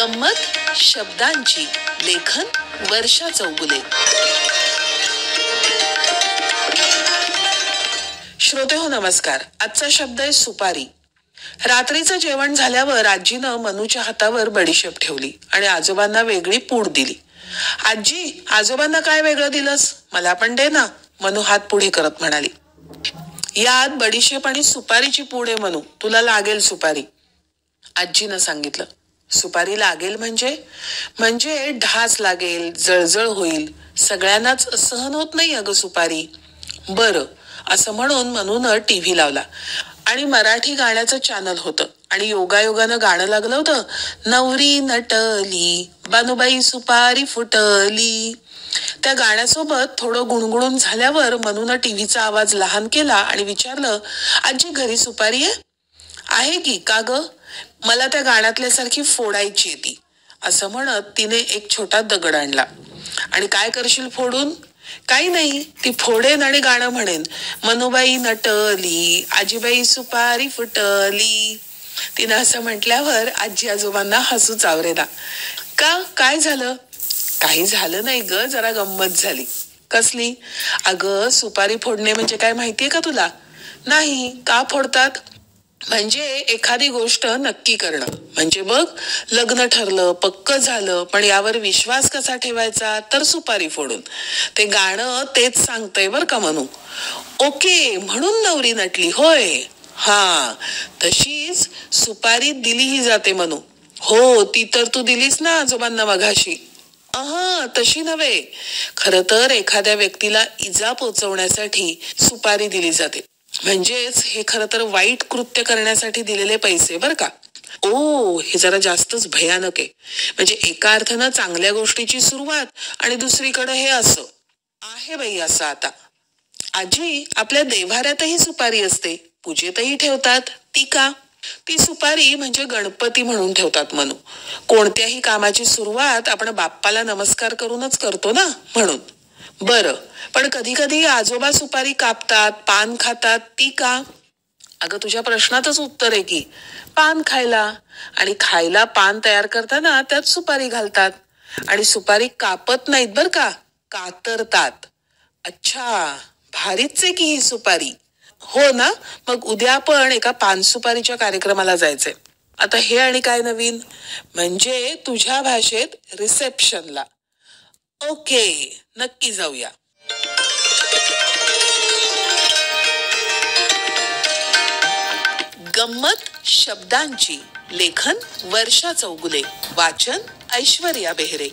गंमत शब्दांची, लेखन वर्षा चौगुले. श्रोते हो नमस्कार. आजचा शब्द आहे सुपारी. रात्रीचं जेवण झाल्यावर आजीनं मनूच्या हातावर बडीशेप ठेवली आणि आजोबांना वेगळी पूड दिली. आजी, आजोबांना काय वेगळं दिलंस? मला पण दे ना, मनू हात पुढे करत म्हणाली. यात बडीशेप आणि सुपारीची पूड आहे मनू, तुला लागेल सुपारी, आजीनं सांगितलं. सुपारी लागेल म्हणजे ढास लागेल, जळजळ होईल, सगळ्यांनाच सहन होत नाही अगं सुपारी. बरं, असं म्हणून मनूनं टीव्ही लावला आणि मराठी गाण्याचं चॅनल होतं आणि योगायोगानं गाणं लागलं होतं, नवरी नटली बानुबाई सुपारी फुटली. त्या गाण्यासोबत थोडं गुणगुणून झाल्यावर मनूनं टीव्हीचा आवाज लहान केला आणि विचारलं, आजी घरी सुपारी आहे की का ग? मला त्या गाण्यातल्यासारखी फोडायची आहे ती, असं म्हणत तिने एक छोटा दगड आणला. आणि काय करशील फोडून? काही नाही, ती फोडेन आणि गाणं म्हणेन, मनूबाई नटली आजीबाई सुपारी फुटली. तिनं असं म्हटल्यावर आजी आजोबांना हसू चावरेना. का, काय झालं? काही झालं नाही ग, जरा गंमत झाली. कसली? अगं सुपारी फोडणे म्हणजे काय माहितीये का तुला? नाही, का फोडतात? म्हणजे एखादी गोष्ट नक्की करणं. म्हणजे बघ, लग्न ठरलं, पक्क झालं, पण यावर विश्वास कसा ठेवायचा? तर सुपारी फोडून. ते गाणं तेच सांगतंय बर का मनू. ओके, म्हणून नवरी नटली होय. हा, तशीच सुपारी दिलीही जाते मनू. हो, ती तर तू दिलीस ना आजोबांना मघाशी. तशी नव्हे. खरं तर एखाद्या व्यक्तीला इजा पोचवण्यासाठी सुपारी दिली जाते. म्हणजेच हे खरं तर वाईट कृत्य करण्यासाठी दिलेले पैसे बर का. ओ, हे जरा जास्तच भयानक आहे. म्हणजे एका अर्थानं चांगल्या गोष्टीची सुरुवात आणि दुसरीकडे हे असं आहे बाई. असं आता आजी, आपल्या देव्हाऱ्यातही सुपारी असते, पूजेतही ठेवतात. ती का? ती सुपारी म्हणजे गणपती म्हणून ठेवतात मनू. कोणत्याही कामाची सुरुवात आपण बाप्पाला नमस्कार करूनच करतो ना, म्हणून. बरं, पण कधी कधी आजोबा सुपारी कापतात, पान खातात. ती का? अगं तुझ्या प्रश्नातच उत्तर आहे की, पान खायला. आणि खायला पान तयार करताना त्यात सुपारी घालतात. आणि सुपारी कापत नाहीत बर का, कातरतात. अच्छा, भारीच आहे की ही सुपारी. हो ना, मग उद्या आपण एका पान सुपारीच्या कार्यक्रमाला जायचंय. आता हे आणि काय नवीन? म्हणजे तुझ्या भाषेत रिसेप्शनला. ओके, नक्की जाऊया. गंमत शब्दांची, लेखन वर्षा चौगुले, वाचन ऐश्वर्या बेहरे.